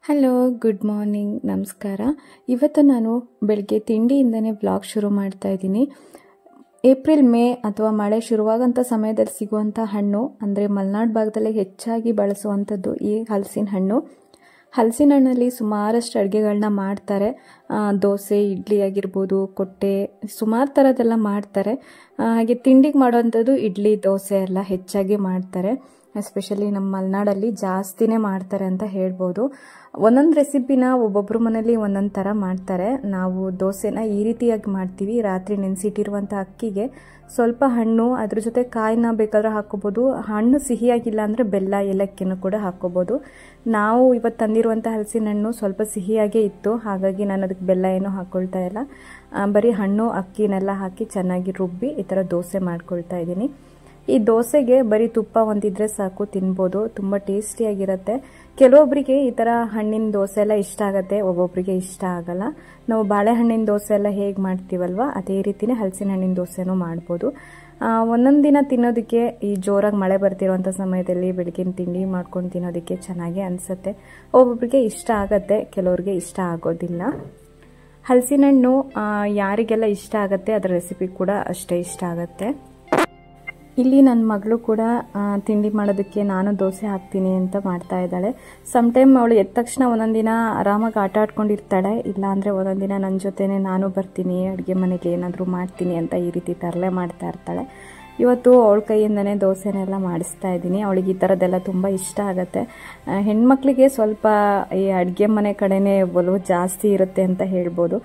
Hello, good morning, ನಮಸ್ಕಾರ. ಇವತ್ತು ನಾನು ಬೆಳಗ್ಗೆ ತಿಂಡಿಯಿಂದನೇ ವ್ಲಾಗ್ ಶುರು ಮಾಡ್ತಾ ಇದ್ದೀನಿ. ಏಪ್ರಿಲ್ ಮೇ ಅಥವಾ ಮಳೆ ಶುರುವಾಗಂಥ ಸಮಯದಲ್ಲಿ ಸಿಗುವಂಥ ಹಣ್ಣು ಅಂದರೆ ಮಲೆನಾಡು ಭಾಗದಲ್ಲಿ ಹೆಚ್ಚಾಗಿ ಬಳಸುವಂಥದ್ದು ಈ ಹಲಸಿನ ಹಣ್ಣು. ಹಲಸಿನ ಹಣ್ಣಲ್ಲಿ ಸುಮಾರಷ್ಟು ಅಡುಗೆಗಳನ್ನ ಮಾಡ್ತಾರೆ. ದೋಸೆ, ಇಡ್ಲಿ ಆಗಿರ್ಬೋದು, ಕೊಟ್ಟೆ, ಸುಮಾರು ಥರದ್ದೆಲ್ಲ ಮಾಡ್ತಾರೆ. ಹಾಗೆ ತಿಂಡಿಗೆ ಮಾಡೋವಂಥದ್ದು ಇಡ್ಲಿ, ದೋಸೆ ಎಲ್ಲ ಹೆಚ್ಚಾಗಿ ಮಾಡ್ತಾರೆ. ಎಸ್ಪೆಷಲಿ ನಮ್ಮ ಮಲೆನಾಡಲ್ಲಿ ಜಾಸ್ತಿನೇ ಮಾಡ್ತಾರೆ ಅಂತ ಹೇಳ್ಬೋದು. ಒಂದೊಂದು ರೆಸಿಪಿನ ಒಬ್ಬೊಬ್ಬರ ಮನೇಲಿ ಒಂದೊಂದು ಥರ ಮಾಡ್ತಾರೆ. ನಾವು ದೋಸೆನ ಈ ರೀತಿಯಾಗಿ ಮಾಡ್ತೀವಿ. ರಾತ್ರಿ ನೆನೆಸಿಟ್ಟಿರುವಂಥ ಅಕ್ಕಿಗೆ ಸ್ವಲ್ಪ ಹಣ್ಣು, ಅದ್ರ ಜೊತೆ ಕಾಯಿನ ಬೇಕಾದ್ರೆ ಹಾಕ್ಕೋಬೋದು. ಹಣ್ಣು ಸಿಹಿಯಾಗಿಲ್ಲ ಅಂದರೆ ಬೆಲ್ಲ, ಏಲಕ್ಕಿನೂ ಕೂಡ ಹಾಕ್ಕೋಬೋದು. ನಾವು ಇವತ್ತು ತಂದಿರುವಂಥ ಹಲಸಿನ ಹಣ್ಣು ಸ್ವಲ್ಪ ಸಿಹಿಯಾಗೇ ಇತ್ತು, ಹಾಗಾಗಿ ನಾನು ಅದಕ್ಕೆ ಬೆಲ್ಲ ಏನೂ ಹಾಕ್ಕೊಳ್ತಾ ಇಲ್ಲ. ಬರೀ ಹಣ್ಣು, ಅಕ್ಕಿನೆಲ್ಲ ಹಾಕಿ ಚೆನ್ನಾಗಿ ರುಬ್ಬಿ ಈ ಥರ ದೋಸೆ ಮಾಡ್ಕೊಳ್ತಾ ಇದ್ದೀನಿ. ಈ ದೋಸೆಗೆ ಬರೀ ತುಪ್ಪ ಒಂದಿದ್ರೆ ಸಾಕು, ತಿನ್ಬೋದು. ತುಂಬ ಟೇಸ್ಟಿಯಾಗಿರುತ್ತೆ. ಕೆಲವೊಬ್ಬರಿಗೆ ಈ ಥರ ಹಣ್ಣಿನ ದೋಸೆ ಎಲ್ಲ ಇಷ್ಟ ಆಗುತ್ತೆ, ಒಬ್ಬೊಬ್ಬರಿಗೆ ಇಷ್ಟ ಆಗಲ್ಲ. ನಾವು ಬಾಳೆಹಣ್ಣಿನ ದೋಸೆ ಎಲ್ಲ ಹೇಗೆ ಮಾಡ್ತೀವಲ್ವ ಅದೇ ರೀತಿಯೇ ಹಲಸಿನ ಹಣ್ಣಿನ ದೋಸೆನೂ ಮಾಡ್ಬೋದು. ಒಂದೊಂದು ದಿನ ತಿನ್ನೋದಕ್ಕೆ ಈ ಜೋರಾಗಿ ಮಳೆ ಬರ್ತಿರೋಂಥ ಸಮಯದಲ್ಲಿ ಬೆಳಗಿನ ತಿಂಡಿ ಮಾಡ್ಕೊಂಡು ತಿನ್ನೋದಕ್ಕೆ ಚೆನ್ನಾಗಿ ಅನಿಸುತ್ತೆ. ಒಬ್ಬೊಬ್ಬರಿಗೆ ಇಷ್ಟ ಆಗತ್ತೆ, ಕೆಲವ್ರಿಗೆ ಇಷ್ಟ ಆಗೋದಿಲ್ಲ. ಹಲಸಿನ ಹಣ್ಣು ಯಾರಿಗೆಲ್ಲ ಇಷ್ಟ ಆಗುತ್ತೆ ಅದರ ರೆಸಿಪಿ ಕೂಡ ಅಷ್ಟೇ ಇಷ್ಟ ಆಗುತ್ತೆ. ಇಲ್ಲಿ ನನ್ನ ಮಗಳು ಕೂಡ ತಿಂಡಿ ಮಾಡೋದಕ್ಕೆ ನಾನು ದೋಸೆ ಹಾಕ್ತೀನಿ ಅಂತ ಮಾಡ್ತಾ ಇದ್ದಾಳೆ. ಸಮ್ಟೈಮ್ ಅವಳು ಎದ್ದ ತಕ್ಷಣ ಒಂದೊಂದು ದಿನ ಆರಾಮಾಗಿ ಆಟ ಆಡ್ಕೊಂಡಿರ್ತಾಳೆ, ಇಲ್ಲಾಂದರೆ ಒಂದೊಂದು ದಿನ ನನ್ನ ಜೊತೆನೇ ನಾನು ಬರ್ತೀನಿ, ಅಡುಗೆ ಮನೆಗೆ ಏನಾದರೂ ಮಾಡ್ತೀನಿ ಅಂತ ಈ ರೀತಿ ತರಲೆ ಮಾಡ್ತಾ ಇರ್ತಾಳೆ. ಇವತ್ತು ಅವಳ ಕೈಯಿಂದನೇ ದೋಸೆನೆಲ್ಲ ಮಾಡಿಸ್ತಾ ಇದ್ದೀನಿ. ಅವಳಿಗೆ ಈ ಥರದ್ದೆಲ್ಲ ತುಂಬ ಇಷ್ಟ ಆಗುತ್ತೆ. ಹೆಣ್ಮಕ್ಳಿಗೆ ಸ್ವಲ್ಪ ಈ ಅಡುಗೆ ಮನೆ ಕಡೆನೇ ಒಲವು ಜಾಸ್ತಿ ಇರುತ್ತೆ ಅಂತ ಹೇಳ್ಬೋದು.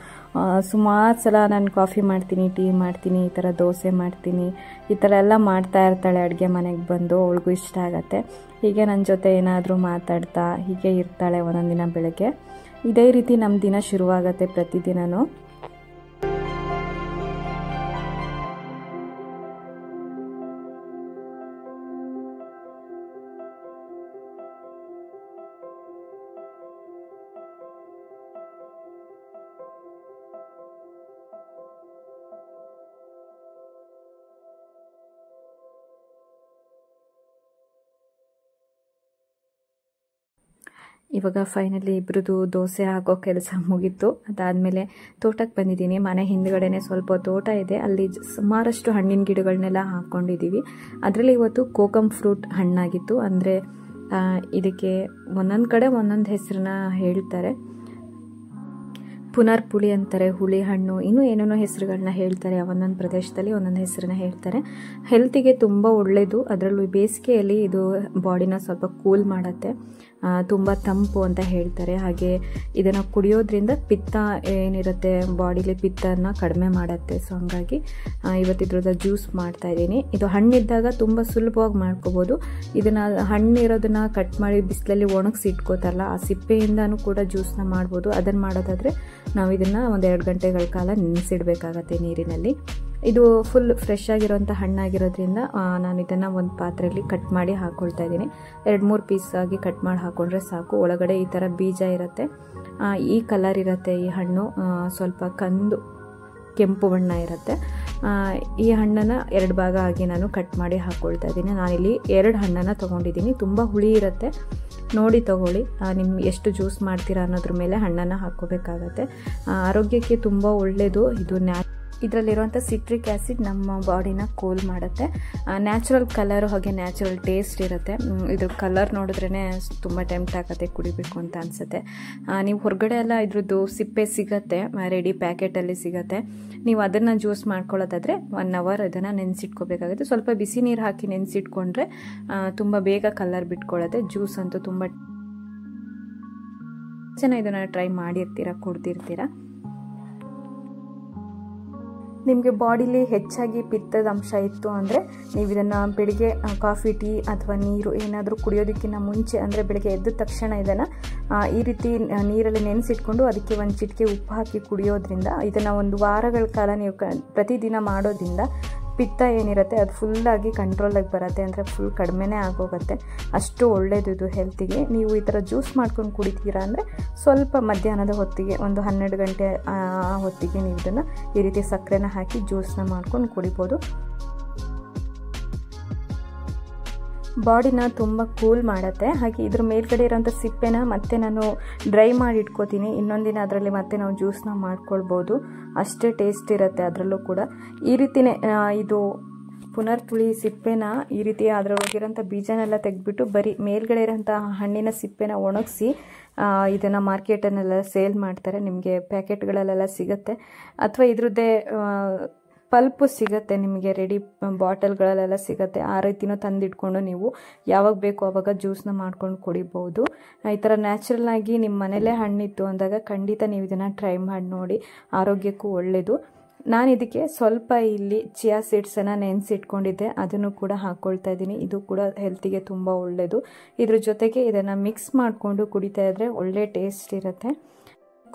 ಸುಮಾರು ಸಲ ನಾನು ಕಾಫಿ ಮಾಡ್ತೀನಿ, ಟೀ ಮಾಡ್ತೀನಿ, ಈ ಥರ ದೋಸೆ ಮಾಡ್ತೀನಿ, ಈ ಥರ ಎಲ್ಲ ಮಾಡ್ತಾ ಇರ್ತಾಳೆ ಅಡುಗೆ ಮನೆಗೆ ಬಂದು. ಅವಳಿಗೂ ಇಷ್ಟ ಆಗುತ್ತೆ. ಹೀಗೆ ನನ್ನ ಜೊತೆ ಏನಾದರೂ ಮಾತಾಡ್ತಾ ಹೀಗೆ ಇರ್ತಾಳೆ ಒಂದೊಂದು ದಿನ ಬೆಳಗ್ಗೆ. ಇದೇ ರೀತಿ ನಮ್ಮ ದಿನ ಶುರುವಾಗತ್ತೆ ಪ್ರತಿದಿನವೂ. ಇವಾಗ ಫೈನಲಿ ಇಬ್ಬರದು ದೋಸೆ ಹಾಕೋ ಕೆಲಸ ಮುಗೀತು. ಅದಾದಮೇಲೆ ತೋಟಕ್ಕೆ ಬಂದಿದ್ದೀನಿ. ಮನೆ ಹಿಂದ್ಗಡೆನೇ ಸ್ವಲ್ಪ ತೋಟ ಇದೆ, ಅಲ್ಲಿ ಸುಮಾರಷ್ಟು ಹಣ್ಣಿನ ಗಿಡಗಳನ್ನೆಲ್ಲ ಹಾಕ್ಕೊಂಡಿದ್ದೀವಿ. ಅದರಲ್ಲಿ ಇವತ್ತು ಕೋಕಮ್ ಫ್ರೂಟ್ ಹಣ್ಣಾಗಿತ್ತು. ಅಂದರೆ ಇದಕ್ಕೆ ಒಂದೊಂದು ಕಡೆ ಒಂದೊಂದು ಹೆಸರನ್ನ ಹೇಳ್ತಾರೆ. ಪುನರ್ಪುಳಿ ಅಂತಾರೆ, ಹುಳಿ ಹಣ್ಣು, ಇನ್ನೂ ಏನೇನೋ ಹೆಸರುಗಳನ್ನ ಹೇಳ್ತಾರೆ. ಒಂದೊಂದು ಪ್ರದೇಶದಲ್ಲಿ ಒಂದೊಂದು ಹೆಸರನ್ನ ಹೇಳ್ತಾರೆ. ಹೆಲ್ತಿಗೆ ತುಂಬ ಒಳ್ಳೆಯದು. ಅದರಲ್ಲೂ ಬೇಸಿಗೆಯಲ್ಲಿ ಇದು ಬಾಡಿನ ಸ್ವಲ್ಪ ಕೂಲ್ ಮಾಡುತ್ತೆ, ತುಂಬ ತಂಪು ಅಂತ ಹೇಳ್ತಾರೆ. ಹಾಗೆ ಇದನ್ನು ಕುಡಿಯೋದ್ರಿಂದ ಪಿತ್ತ ಏನಿರುತ್ತೆ ಬಾಡಿಲಿ, ಪಿತ್ತನ ಕಡಿಮೆ ಮಾಡುತ್ತೆ. ಸೊ ಹಂಗಾಗಿ ಇವತ್ತಿದ್ರದ ಜ್ಯೂಸ್ ಮಾಡ್ತಾ ಇದ್ದೀನಿ. ಇದು ಹಣ್ಣಿದ್ದಾಗ ತುಂಬ ಸುಲಭವಾಗಿ ಮಾಡ್ಕೋಬೋದು. ಇದನ್ನು ಹಣ್ಣಿರೋದನ್ನ ಕಟ್ ಮಾಡಿ ಬಿಸಿಲಲ್ಲಿ ಒಣಗಿಸಿ ಇಟ್ಕೋತಾರಲ್ಲ, ಆ ಸಿಪ್ಪೆಯಿಂದನೂ ಕೂಡ ಜ್ಯೂಸ್ನ ಮಾಡ್ಬೋದು. ಅದನ್ನು ಮಾಡೋದಾದರೆ ನಾವು ಇದನ್ನು 1-2 ಗಂಟೆಗಳ ಕಾಲ ನೆನೆಸಿಡಬೇಕಾಗತ್ತೆ ನೀರಿನಲ್ಲಿ. ಇದು ಫುಲ್ ಫ್ರೆಶ್ ಆಗಿರೋಂಥ ಹಣ್ಣಾಗಿರೋದ್ರಿಂದ ನಾನು ಇದನ್ನು ಒಂದು ಪಾತ್ರೆಯಲ್ಲಿ ಕಟ್ ಮಾಡಿ ಹಾಕ್ಕೊಳ್ತಾ ಇದ್ದೀನಿ. 2-3 ಪೀಸ್ ಆಗಿ ಕಟ್ ಮಾಡಿ ಹಾಕ್ಕೊಂಡ್ರೆ ಸಾಕು. ಒಳಗಡೆ ಈ ಥರ ಬೀಜ ಇರುತ್ತೆ, ಈ ಕಲರ್ ಇರುತ್ತೆ ಈ ಹಣ್ಣು. ಸ್ವಲ್ಪ ಕಂದು ಕೆಂಪು ಬಣ್ಣ ಇರುತ್ತೆ. ಈ ಹಣ್ಣನ್ನು 2 ಭಾಗ ಆಗಿ ನಾನು ಕಟ್ ಮಾಡಿ ಹಾಕ್ಕೊಳ್ತಾ ಇದ್ದೀನಿ. ನಾನಿಲ್ಲಿ 2 ಹಣ್ಣನ್ನು ತೊಗೊಂಡಿದ್ದೀನಿ. ತುಂಬ ಹುಳಿ ಇರುತ್ತೆ, ನೋಡಿ ತಗೊಳ್ಳಿ. ನಿಮ್ಮ ಎಷ್ಟು ಜ್ಯೂಸ್ ಮಾಡ್ತೀರಾ ಅನ್ನೋದ್ರ ಮೇಲೆ ಹಣ್ಣನ್ನು ಹಾಕ್ಕೋಬೇಕಾಗತ್ತೆ. ಆರೋಗ್ಯಕ್ಕೆ ತುಂಬ ಒಳ್ಳೆಯದು. ಇದು ಇದರಲ್ಲಿರುವಂಥ ಸಿಟ್ರಿಕ್ ಆ್ಯಸಿಡ್ ನಮ್ಮ ಬಾಡಿನ ಕೂಲ್ ಮಾಡುತ್ತೆ. ನ್ಯಾಚುರಲ್ ಕಲರು ಹಾಗೆ ನ್ಯಾಚುರಲ್ ಟೇಸ್ಟ್ ಇರುತ್ತೆ. ಇದ್ರ ಕಲರ್ ನೋಡಿದ್ರೇ ತುಂಬ ಟೆಂಪ್ಟ್ ಆಗುತ್ತೆ, ಕುಡಿಬೇಕು ಅಂತ ಅನಿಸುತ್ತೆ. ನೀವು ಹೊರಗಡೆ ಎಲ್ಲ ಇದ್ರದ್ದು ಸಿಪ್ಪೆ ಸಿಗುತ್ತೆ, ರೆಡಿ ಪ್ಯಾಕೆಟಲ್ಲಿ ಸಿಗುತ್ತೆ. ನೀವು ಅದನ್ನು ಜ್ಯೂಸ್ ಮಾಡ್ಕೊಳ್ಳೋದಾದರೆ 1 ಅವರ್ ಅದನ್ನು ನೆನೆಸಿಟ್ಕೋಬೇಕಾಗುತ್ತೆ. ಸ್ವಲ್ಪ ಬಿಸಿ ನೀರು ಹಾಕಿ ನೆನೆಸಿಟ್ಕೊಂಡ್ರೆ ತುಂಬ ಬೇಗ ಕಲರ್ ಬಿಟ್ಕೊಳ್ಳುತ್ತೆ. ಜ್ಯೂಸ್ ಅಂತೂ ತುಂಬ ಚೆನ್ನಾಗಿ ಇದನ್ನು ಟ್ರೈ ಮಾಡಿರ್ತೀರ, ಕುಡ್ದಿರ್ತೀರ. ನಿಮಗೆ ಬಾಡಿಲಿ ಹೆಚ್ಚಾಗಿ ಪಿತ್ತದ ಅಂಶ ಇತ್ತು ಅಂದರೆ ನೀವು ಇದನ್ನು ಬೆಳಿಗ್ಗೆ ಕಾಫಿ, ಟೀ ಅಥವಾ ನೀರು ಏನಾದರೂ ಕುಡಿಯೋದಕ್ಕಿಂತ ಮುಂಚೆ, ಅಂದರೆ ಬೆಳಗ್ಗೆ ಎದ್ದ ತಕ್ಷಣ ಇದನ್ನು ಈ ರೀತಿ ನೀರಲ್ಲಿ ನೆನೆಸಿಟ್ಕೊಂಡು ಅದಕ್ಕೆ 1 ಚಿಟಿಕೆ ಉಪ್ಪು ಹಾಕಿ ಕುಡಿಯೋದ್ರಿಂದ, ಇದನ್ನು 1 ವಾರಗಳ ಕಾಲ ನೀವು ಪ್ರತಿದಿನ ಮಾಡೋದ್ರಿಂದ ಪಿತ್ತ ಏನಿರುತ್ತೆ ಅದು ಫುಲ್ಲಾಗಿ ಕಂಟ್ರೋಲಾಗಿ ಬರುತ್ತೆ. ಅಂದರೆ ಫುಲ್ ಕಡಿಮೆನೇ ಆಗೋಗುತ್ತೆ. ಅಷ್ಟು ಒಳ್ಳೆಯದು ಇದು ಹೆಲ್ತಿಗೆ. ನೀವು ಈ ಥರ ಜ್ಯೂಸ್ ಮಾಡ್ಕೊಂಡು ಕುಡಿತೀರಾ ಅಂದರೆ ಸ್ವಲ್ಪ ಮಧ್ಯಾಹ್ನದ ಹೊತ್ತಿಗೆ, ಒಂದು 12 ಗಂಟೆ ಹೊತ್ತಿಗೆ ನೀವು ಇದನ್ನು ಈ ರೀತಿ ಸಕ್ಕರೆನ ಹಾಕಿ ಜ್ಯೂಸನ್ನ ಮಾಡ್ಕೊಂಡು ಕುಡಿಬೋದು. ಬಾಡಿನ ತುಂಬ ಕೂಲ್ ಮಾಡುತ್ತೆ. ಹಾಗೆ ಇದ್ರ ಮೇಲ್ಗಡೆ ಇರೋಂಥ ಸಿಪ್ಪೆನ ಮತ್ತೆ ನಾನು ಡ್ರೈ ಮಾಡಿ ಇಟ್ಕೋತೀನಿ. ಇನ್ನೊಂದು ದಿನ ಅದರಲ್ಲಿ ಮತ್ತೆ ನಾವು ಜ್ಯೂಸ್ನ ಮಾಡ್ಕೊಳ್ಬೋದು. ಅಷ್ಟೇ ಟೇಸ್ಟ್ ಇರುತ್ತೆ ಅದರಲ್ಲೂ ಕೂಡ. ಈ ರೀತಿಯೇ ಇದು ಪುನರ್ತುಳಿ ಸಿಪ್ಪೆನ ಈ ರೀತಿ ಅದರೊಳಗಿರೋಂಥ ಬೀಜನೆಲ್ಲ ತೆಗೆದ್ಬಿಟ್ಟು ಬರೀ ಮೇಲ್ಗಡೆ ಇರೋಂಥ ಹಣ್ಣಿನ ಸಿಪ್ಪೆನ ಒಣಗಿಸಿ ಇದನ್ನು ಮಾರ್ಕೆಟನ್ನೆಲ್ಲ ಸೇಲ್ ಮಾಡ್ತಾರೆ. ನಿಮಗೆ ಪ್ಯಾಕೆಟ್ಗಳಲ್ಲೆಲ್ಲ ಸಿಗುತ್ತೆ, ಅಥವಾ ಇದ್ರದ್ದೇ ಪಲ್ಪು ಸಿಗುತ್ತೆ ನಿಮಗೆ, ರೆಡಿ ಬಾಟಲ್ಗಳಲ್ಲೆಲ್ಲ ಸಿಗುತ್ತೆ. ಆ ರೀತಿನೂ ತಂದಿಟ್ಕೊಂಡು ನೀವು ಯಾವಾಗ ಬೇಕೋ ಆವಾಗ ಜ್ಯೂಸ್ನ ಮಾಡ್ಕೊಂಡು ಕುಡಿಬೋದು. ಈ ಥರ ನ್ಯಾಚುರಲ್ ಆಗಿ ನಿಮ್ಮ ಮನೇಲೇ ಹಣ್ಣಿತ್ತು ಅಂದಾಗ ಖಂಡಿತ ನೀವು ಇದನ್ನು ಟ್ರೈ ಮಾಡಿ ನೋಡಿ, ಆರೋಗ್ಯಕ್ಕೂ ಒಳ್ಳೆಯದು. ನಾನು ಇದಕ್ಕೆ ಸ್ವಲ್ಪ ಇಲ್ಲಿ ಚಿಯಾ ಸೀಡ್ಸನ್ನು ನೆನೆಸಿಟ್ಕೊಂಡಿದ್ದೆ, ಅದನ್ನು ಕೂಡ ಹಾಕ್ಕೊಳ್ತಾ ಇದ್ದೀನಿ. ಇದು ಕೂಡ ಹೆಲ್ತಿಗೆ ತುಂಬ ಒಳ್ಳೆಯದು. ಇದ್ರ ಜೊತೆಗೆ ಇದನ್ನು ಮಿಕ್ಸ್ ಮಾಡಿಕೊಂಡು ಕುಡಿತಾ ಇದ್ದರೆ ಒಳ್ಳೆ ಟೇಸ್ಟ್ ಇರುತ್ತೆ.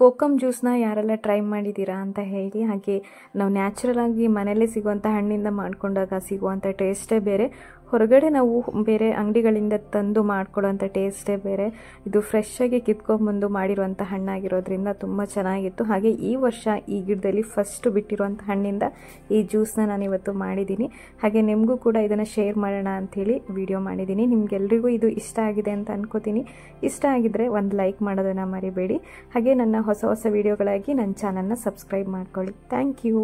ಕೋಕಮ್ ಜ್ಯೂಸ್ನ ಯಾರೆಲ್ಲ ಟ್ರೈ ಮಾಡಿದ್ದೀರಾ ಅಂತ ಹೇಳಿ. ಹಾಗೆ ನಾವು ನ್ಯಾಚುರಲ್ ಆಗಿ ಮನೆಯಲ್ಲೇ ಸಿಗುವಂಥ ಹಣ್ಣಿಂದ ಮಾಡ್ಕೊಂಡಾಗ ಸಿಗುವಂಥ ಟೇಸ್ಟೇ ಬೇರೆ, ಹೊರಗಡೆ ನಾವು ಬೇರೆ ಅಂಗಡಿಗಳಿಂದ ತಂದು ಮಾಡ್ಕೊಳ್ಳೋಂಥ ಟೇಸ್ಟೇ ಬೇರೆ. ಇದು ಫ್ರೆಶ್ ಆಗಿ ಕಿತ್ಕೊಂಡ್ಬಂದು ಮಾಡಿರುವಂಥ ಹಣ್ಣಾಗಿರೋದ್ರಿಂದ ತುಂಬ ಚೆನ್ನಾಗಿತ್ತು. ಹಾಗೆ ಈ ವರ್ಷ ಈ ಗಿಡದಲ್ಲಿ ಫಸ್ಟು ಬಿಟ್ಟಿರುವಂಥ ಹಣ್ಣಿಂದ ಈ ಜ್ಯೂಸ್ನ ನಾನು ಇವತ್ತು ಮಾಡಿದ್ದೀನಿ. ಹಾಗೆ ನಿಮಗೂ ಕೂಡ ಇದನ್ನು ಶೇರ್ ಮಾಡೋಣ ಅಂಥೇಳಿ ವಿಡಿಯೋ ಮಾಡಿದ್ದೀನಿ. ನಿಮಗೆಲ್ರಿಗೂ ಇದು ಇಷ್ಟ ಆಗಿದೆ ಅಂತ ಅನ್ಕೋತೀನಿ. ಇಷ್ಟ ಆಗಿದ್ದರೆ ಒಂದು ಲೈಕ್ ಮಾಡೋದನ್ನು ಮರಿಬೇಡಿ. ಹಾಗೆ ನನ್ನ ಹೊಸ ಹೊಸ ವಿಡಿಯೋಗಳಾಗಿ ನನ್ನ ಚಾನಲ್ನ ಸಬ್ಸ್ಕ್ರೈಬ್ ಮಾಡ್ಕೊಳ್ಳಿ. Thank you.